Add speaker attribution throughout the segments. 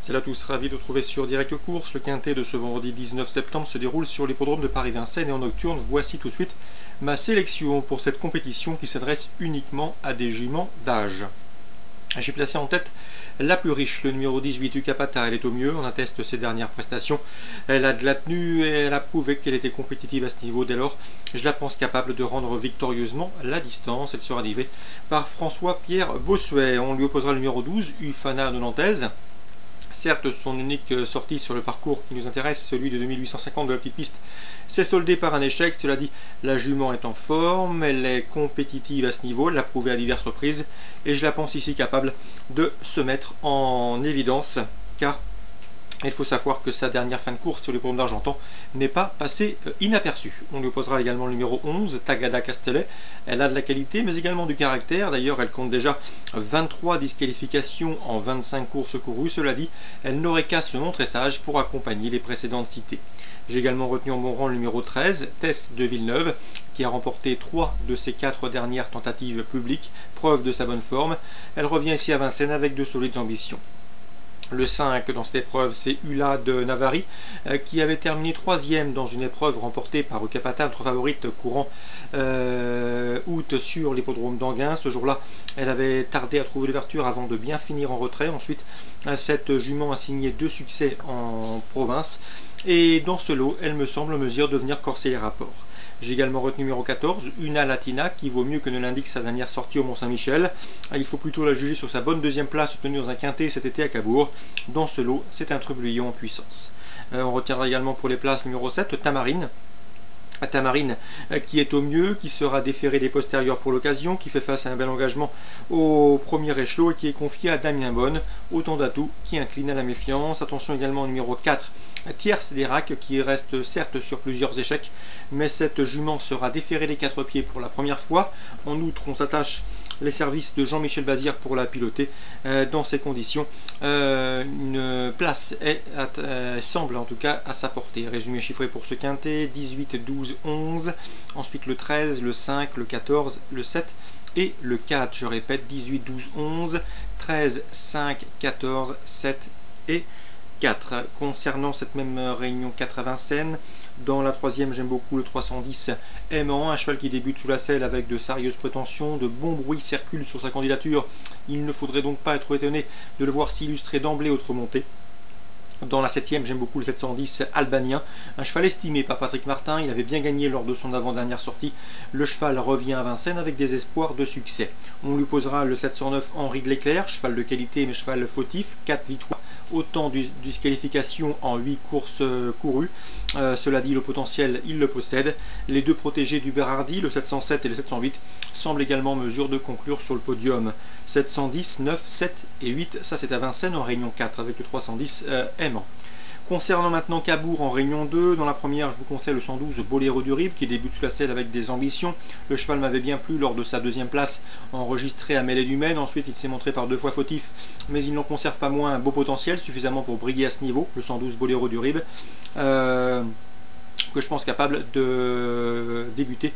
Speaker 1: Salut à tous, ravi de vous retrouver sur Direct Course. Le quintet de ce vendredi 19 septembre se déroule sur l'hippodrome de Paris-Vincennes et en nocturne. Voici tout de suite ma sélection pour cette compétition qui s'adresse uniquement à des juments d'âge. J'ai placé en tête la plus riche, le numéro 18, Ucapata. Elle est au mieux, on atteste ses dernières prestations. Elle a de la tenue et elle a prouvé qu'elle était compétitive à ce niveau. Dès lors, je la pense capable de rendre victorieusement la distance. Elle sera livrée par François-Pierre Bossuet. On lui opposera le numéro 12, Ufana de Nantaise. Certes, son unique sortie sur le parcours qui nous intéresse, celui de 2850 de la petite piste, s'est soldé par un échec. Cela dit, la jument est en forme, elle est compétitive à ce niveau, elle l'a prouvé à diverses reprises, et je la pense ici capable de se mettre en évidence, car il faut savoir que sa dernière fin de course sur les l'hippodrome d'Argentan n'est pas passée inaperçue. On lui opposera également le numéro 11, Tagada Castellet. Elle a de la qualité, mais également du caractère. D'ailleurs, elle compte déjà 23 disqualifications en 25 courses courues. Cela dit, elle n'aurait qu'à se montrer sage pour accompagner les précédentes citées. J'ai également retenu en bon rang le numéro 13, Tess de Villeneuve, qui a remporté 3 de ses 4 dernières tentatives publiques, preuve de sa bonne forme. Elle revient ici à Vincennes avec de solides ambitions. Le 5 dans cette épreuve, c'est Ula de Navari, qui avait terminé 3e dans une épreuve remportée par Ucapata, notre favorite courant août sur l'hippodrome d'Anguin. Ce jour-là, elle avait tardé à trouver l'ouverture avant de bien finir en retrait. Ensuite, cette jument a signé 2 succès en province. Et dans ce lot, elle me semble en mesure de venir corser les rapports. J'ai également retenu numéro 14, Una Latina, qui vaut mieux que ne l'indique sa dernière sortie au Mont-Saint-Michel. Il faut plutôt la juger sur sa bonne deuxième place obtenue dans un quintet cet été à Cabourg. Dans ce lot, c'est un trublion en puissance. On retiendra également pour les places numéro 7, Tamarine. Tamarine qui est au mieux, qui sera déféré des postérieurs pour l'occasion, qui fait face à un bel engagement au premier échelon et qui est confié à Damien Bonne, autant d'atouts qui inclinent à la méfiance. Attention également au numéro 4, Tierce Derac, qui reste certes sur plusieurs échecs, mais cette jument sera déférée des 4 pieds pour la première fois. En outre, on s'attache les services de Jean-Michel Bazir pour la piloter. Dans ces conditions, une place semble en tout cas à sa portée. Résumé chiffré pour ce quintet, 18, 12, 11, ensuite le 13, le 5, le 14, le 7 et le 4. Je répète, 18, 12, 11, 13, 5, 14, 7 et 4. Concernant cette même réunion 4 à Vincennes, dans la troisième, j'aime beaucoup le 310 Aimant, un cheval qui débute sous la selle avec de sérieuses prétentions, de bons bruits circulent sur sa candidature. Il ne faudrait donc pas être étonné de le voir s'illustrer d'emblée autre montée. Dans la 7e, j'aime beaucoup le 710 Albanien, un cheval estimé par Patrick Martin. Il avait bien gagné lors de son avant-dernière sortie. Le cheval revient à Vincennes avec des espoirs de succès. On lui posera le 709 Henri de l'Éclair, cheval de qualité mais cheval fautif, 4 victoires, autant de disqualifications en 8 courses courues. Cela dit, le potentiel, il le possède. Les 2 protégés du Berardi, le 707 et le 708, semblent également en mesure de conclure sur le podium. 710, 9, 7 et 8, ça c'est à Vincennes en réunion 4 avec le 310 Aimant. Concernant maintenant Cabourg en réunion 2, dans la première je vous conseille le 112 Boléro du Rib qui débute sous la selle avec des ambitions. Le cheval m'avait bien plu lors de sa deuxième place enregistrée à Mêlée du Maine. Ensuite il s'est montré par 2 fois fautif, mais il n'en conserve pas moins un beau potentiel, suffisamment pour briller à ce niveau, le 112 Boléro du Rib. Que je pense capable de débuter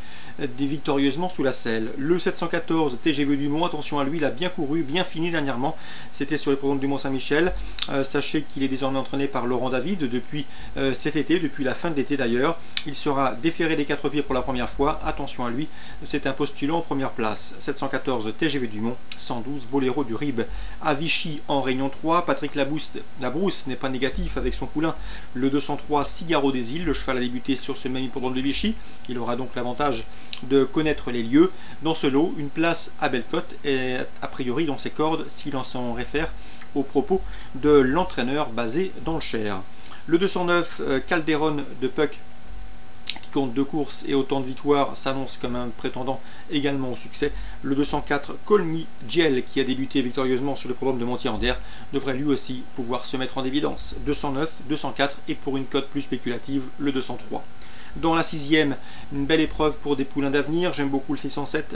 Speaker 1: victorieusement sous la selle. Le 714 TGV Dumont, attention à lui, il a bien couru, bien fini dernièrement. C'était sur les programmes du Mont-Saint-Michel. Sachez qu'il est désormais entraîné par Laurent David depuis cet été, depuis la fin de l'été d'ailleurs. Il sera déféré des 4 pieds pour la première fois. Attention à lui, c'est un postulant en première place. 714 TGV Dumont, 112 Boléro du Rib. À Vichy en réunion 3, Patrick Labrousse n'est pas négatif avec son poulain. Le 203 Cigaro des Îles, le cheval a débuté sur ce même hippodrome de Vichy. Il aura donc l'avantage de connaître les lieux. Dans ce lot, une place à Bellecote est a priori dans ses cordes s'il en s'en réfère aux propos de l'entraîneur basé dans le Cher. Le 209 Calderon de Puck, qui compte 2 courses et autant de victoires, s'annonce comme un prétendant également au succès. Le 204 Colmy Giel, qui a débuté victorieusement sur le programme de Montier-Ander, devrait lui aussi pouvoir se mettre en évidence. 209, 204 et pour une cote plus spéculative, le 203. Dans la 6e, une belle épreuve pour des poulains d'avenir. J'aime beaucoup le 607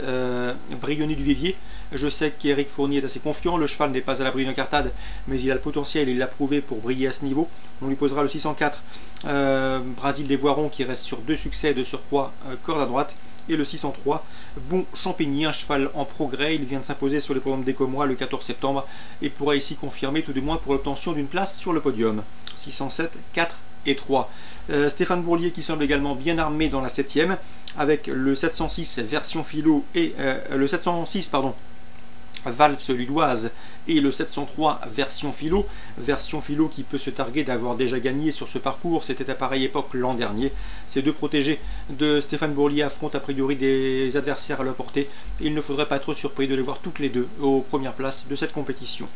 Speaker 1: Brioni du Vivier. Je sais qu'Éric Fournier est assez confiant. Le cheval n'est pas à l'abri d'une cartade, mais il a le potentiel et il l'a prouvé pour briller à ce niveau. On lui posera le 604 Brasil des Voirons qui reste sur 2 succès de surcroît, corde à droite. et le 603, Bon Champigny, un cheval en progrès. Il vient de s'imposer sur les programmes d'Écomois le 14 septembre et pourra ici confirmer tout du moins pour l'obtention d'une place sur le podium. 607, 4 et 3. Stéphane Bourlier qui semble également bien armé dans la 7e avec le 706 version philo et le 706 valse ludoise et le 703 version philo qui peut se targuer d'avoir déjà gagné sur ce parcours. C'était à pareille époque l'an dernier. Ces deux protégés de Stéphane Bourlier affrontent a priori des adversaires à leur portée. Il ne faudrait pas être surpris de les voir toutes les deux aux premières places de cette compétition.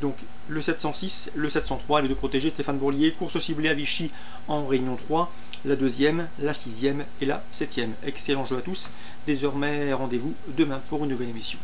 Speaker 1: Donc le 706, le 703, les deux protégés, Stéphane Bourlier, course ciblée à Vichy en Réunion 3, la 2e, la 6e et la 7e. Excellent jeu à tous. Désormais, rendez-vous demain pour une nouvelle émission.